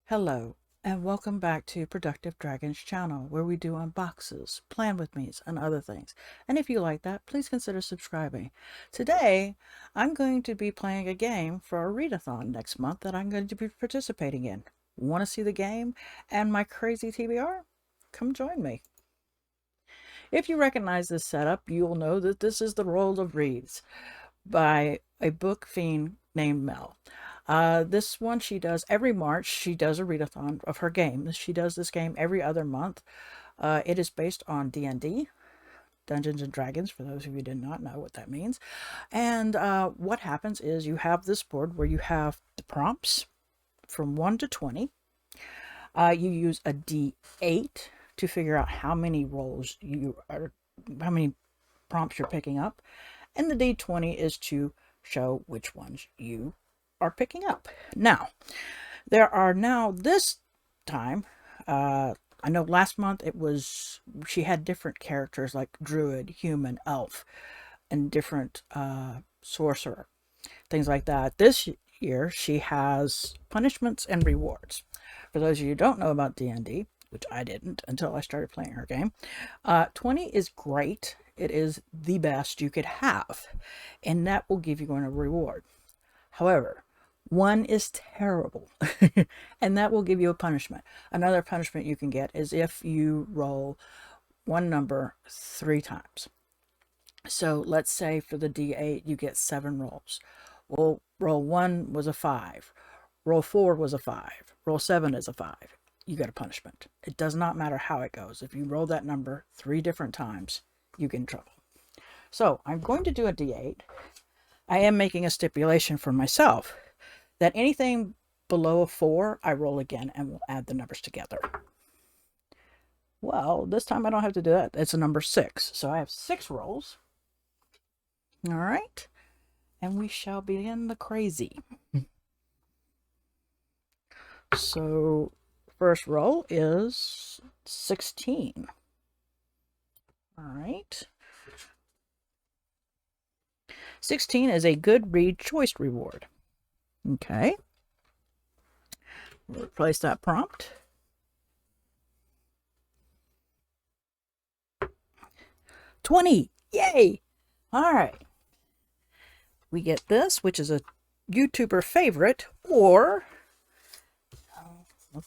Hello, and welcome back to Productive Dragons channel, where we do unboxes, plan with me's, and other things. And if you like that, please consider subscribing. Today, I'm going to be playing a game for a readathon next month that I'm going to be participating in. Want to see the game and my crazy TBR? Come join me. If you recognize this setup, you'll know that this is the Roll of Reads by a book fiend named Mel. This one she does every March. She does a readathon of her game. She does this game every other month. It is based on D&D, Dungeons and Dragons, for those of you who did not know what that means. And what happens is you have this board where you have the prompts from 1 to 20. You use a D8 to figure out how many rolls how many prompts you're picking up. And the D20 is to show which ones you are picking up. Now, there are this time, I know last month she had different characters like druid, human, elf, and different sorcerer, things like that. This year, she has punishments and rewards. For those of you who don't know about D&D, which I didn't until I started playing her game, 20 is great. It is the best you could have, and that will give you a reward. However, 1 is terrible, and that will give you a punishment. Another punishment you can get is if you roll one number 3 times. So let's say for the D8, you get 7 rolls. Well, roll 1 was a 5. Roll 4 was a 5. Roll 7 is a 5. You get a punishment. It does not matter how it goes. If you roll that number 3 different times, you get in trouble. So I'm going to do a D8. I am making a stipulation for myself that anything below a 4, I roll again and we'll add the numbers together. Well, this time I don't have to do that. It's a number 6. So I have 6 rolls. All right. And we shall begin the crazy. So first roll is 16. All right. 16 is a good read choice reward. Okay. We'll replace that prompt. 20. Yay! All right. We get this, which is a YouTuber favorite, or I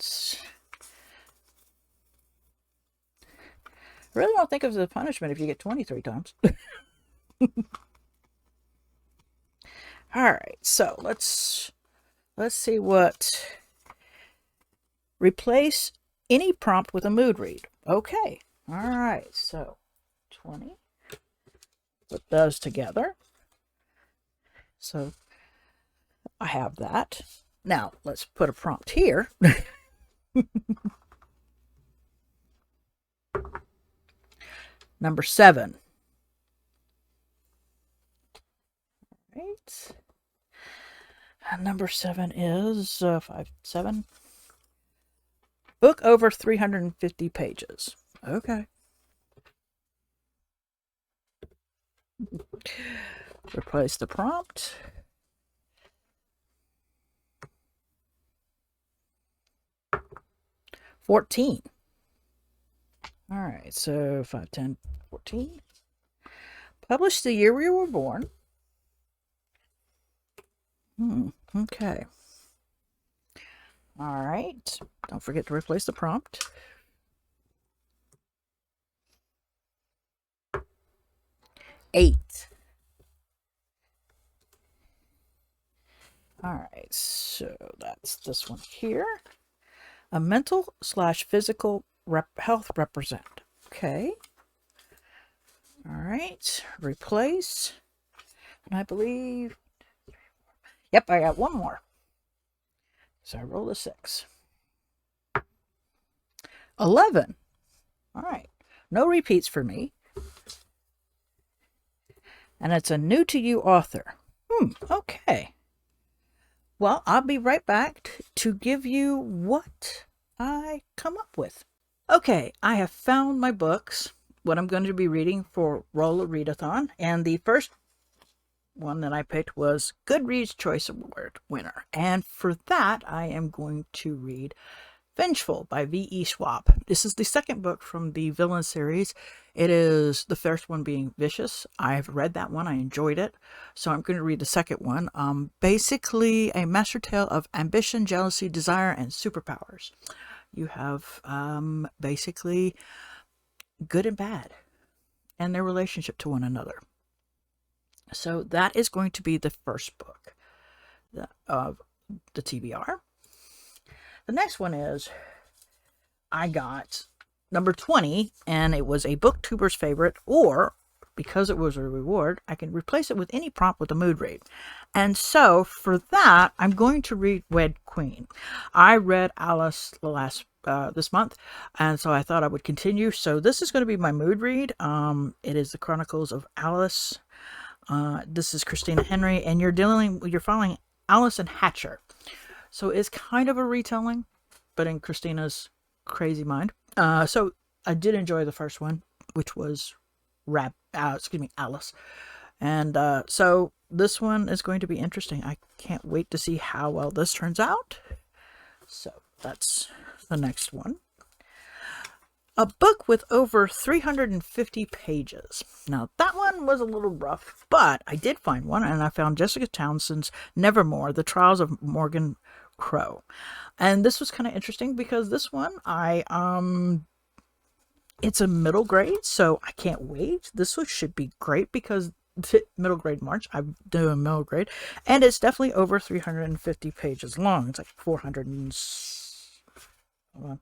really don't think of it as a punishment if you get 23 times. All right, so let's see what. Replace any prompt with a mood read. Okay. All right, so 20. Put those together. So I have that. Now let's put a prompt here. Number 7. All right. And number 7 is 5, 7. Book over 350 pages. Okay. Replace the prompt. $14. All right, so 5, 10, 14. Publish the year you were born. Okay. All right. Don't forget to replace the prompt. $8. All right, so that's this one here. A mental/physical health represent. Okay. All right, replace. And I believe, yep, I got one more. So I roll a 6. 11. All right, no repeats for me. And it's a new to you author. Okay. Well, I'll be right back to give you what I come up with. Okay, I have found my books, what I'm going to be reading for Roll of Readathon, and the first one that I picked was Goodreads Choice Award winner. And for that, I am going to read Vengeful by V.E. Schwab. This is the second book from the Villain series. It is the first one being Vicious. I've read that one. I enjoyed it. So I'm going to read the second one. Basically a master tale of ambition, jealousy, desire, and superpowers. You have basically good and bad and their relationship to one another. So that is going to be the first book of the TBR. The next one is, I got number 20, and it was a booktuber's favorite, or because it was a reward, I can replace it with any prompt with a mood read. And so for that, I'm going to read Wed Queen. I read Alice this month, and so I thought I would continue. So this is going to be my mood read. It is the Chronicles of Alice. This is Christina Henry, and you're following Alice and Hatcher. So it's kind of a retelling, but in Christina's crazy mind. So I did enjoy the first one, which was Alice. And so this one is going to be interesting. I can't wait to see how well this turns out. So that's the next one. A book with over 350 pages. Now, that one was a little rough, but I did find one, and I found Jessica Townsend's Nevermore, The Trials of Morgan Crow. And this was kind of interesting because this one, it's a middle grade, so I can't wait. This one should be great because middle grade March, I'm doing middle grade, and it's definitely over 350 pages long. It's like 461.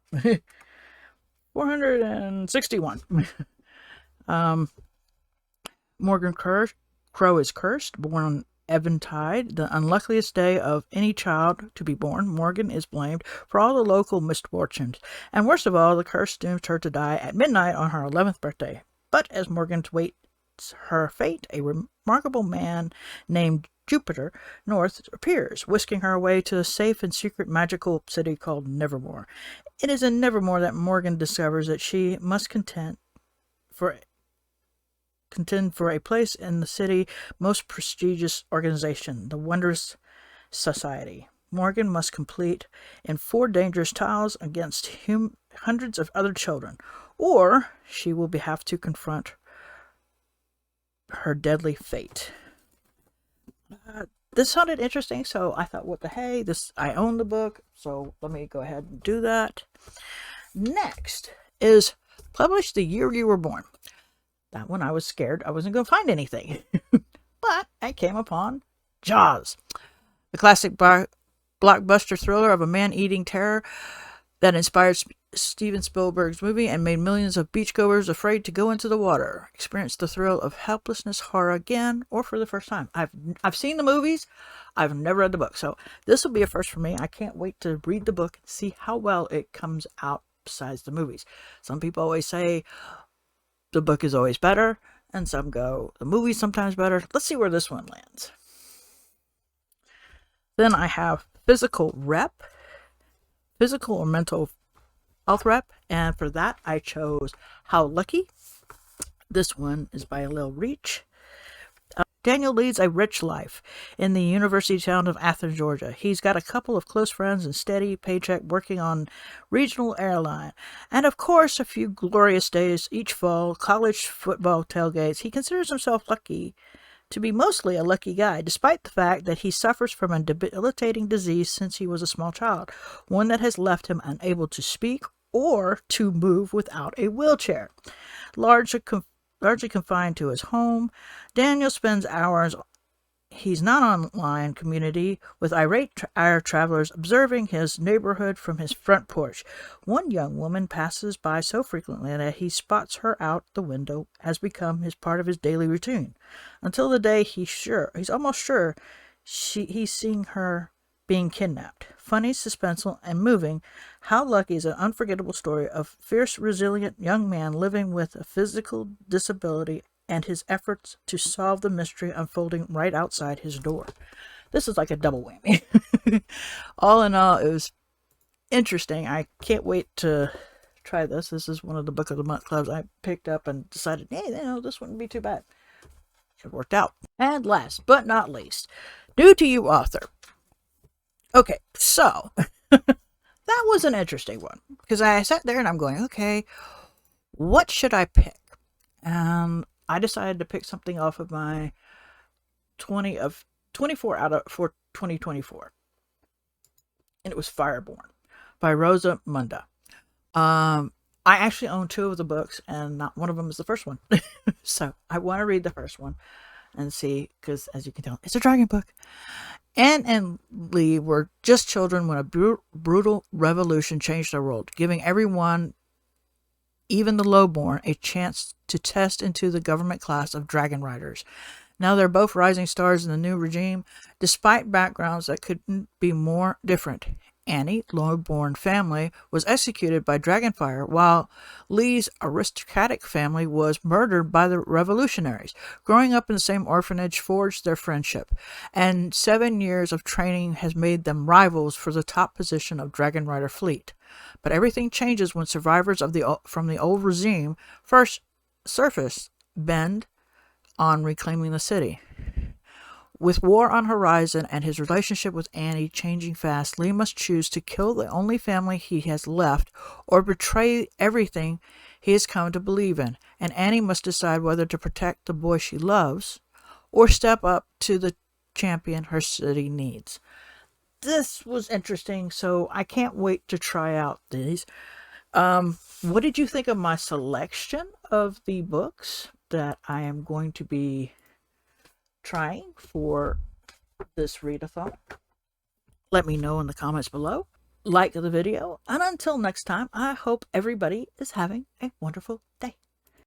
Morgan Crow is cursed, born on Eventide, the unluckiest day of any child to be born. Morgan is blamed for all the local misfortunes, and worst of all, the curse dooms her to die at midnight on her 11th birthday. But as Morgan waits her fate, a remarkable man named Jupiter North appears, whisking her away to a safe and secret magical city called Nevermore. It is in Nevermore that Morgan discovers that she must contend for a place in the city's most prestigious organization, the Wondrous Society. Morgan must complete in 4 dangerous trials against hundreds of other children, or she will have to confront her deadly fate. This sounded interesting, so I thought, what the hey, I own the book, so let me go ahead and do that. Next is Published the Year You Were Born. That one I was scared I wasn't going to find anything. But I came upon Jaws, the classic blockbuster thriller of a man-eating terror that inspired Steven Spielberg's movie and made millions of beachgoers afraid to go into the water, experience the thrill of helplessness horror again, or for the first time. I've seen the movies, I've never read the book, so this will be a first for me. I can't wait to read the book and see how well it comes out besides the movies. Some people always say the book is always better, and some go, the movie's sometimes better. Let's see where this one lands. Then I have Physical or Mental Health Rep, and for that I chose How Lucky. This one is by Lil Reach. Daniel leads a rich life in the university town of Athens, Georgia. He's got a couple of close friends and steady paycheck working on regional airline. And of course, a few glorious days each fall, college football tailgates. He considers himself lucky to be mostly a lucky guy, despite the fact that he suffers from a debilitating disease since he was a small child, one that has left him unable to speak or to move without a wheelchair. Largely confined to his home, Daniel spends hours he's not online community with irate air travelers observing his neighborhood from his front porch. One young woman passes by so frequently that he spots her out the window has become part of his daily routine, until the day he's almost sure he's seeing her being kidnapped. Funny, suspenseful, and moving, How Lucky is an unforgettable story of fierce, resilient young man living with a physical disability and his efforts to solve the mystery unfolding right outside his door. This is like a double whammy. All in all, it was interesting. I can't wait to try this. This is one of the Book of the Month clubs I picked up and decided, hey, this wouldn't be too bad. it worked out. And last but not least, new to you author. Okay, so that was an interesting one because I sat there and I'm going, okay, what should I pick? And I decided to pick something off of my 24 out of for 2024. And it was Fireborn by Rosa Munda. I actually own 2 of the books, and not one of them is the first one. So I want to read the first one and see, because as you can tell, it's a dragon book. Anne and Lee were just children when a brutal revolution changed their world, giving everyone, even the lowborn, a chance to test into the government class of dragon riders. Now they're both rising stars in the new regime, despite backgrounds that couldn't be more different. Annie, lowborn family, was executed by Dragonfire, while Lee's aristocratic family was murdered by the revolutionaries. Growing up in the same orphanage forged their friendship, and 7 years of training has made them rivals for the top position of Dragon Rider fleet. But everything changes when survivors from the old regime first surface, bend on reclaiming the city. With war on horizon and his relationship with Annie changing fast, Lee must choose to kill the only family he has left or betray everything he has come to believe in. And Annie must decide whether to protect the boy she loves or step up to the champion her city needs. This was interesting, so I can't wait to try out these. What did you think of my selection of the books that I am going to be trying for this readathon? Let me know in the comments below. Like the video, and until next time, I hope everybody is having a wonderful day.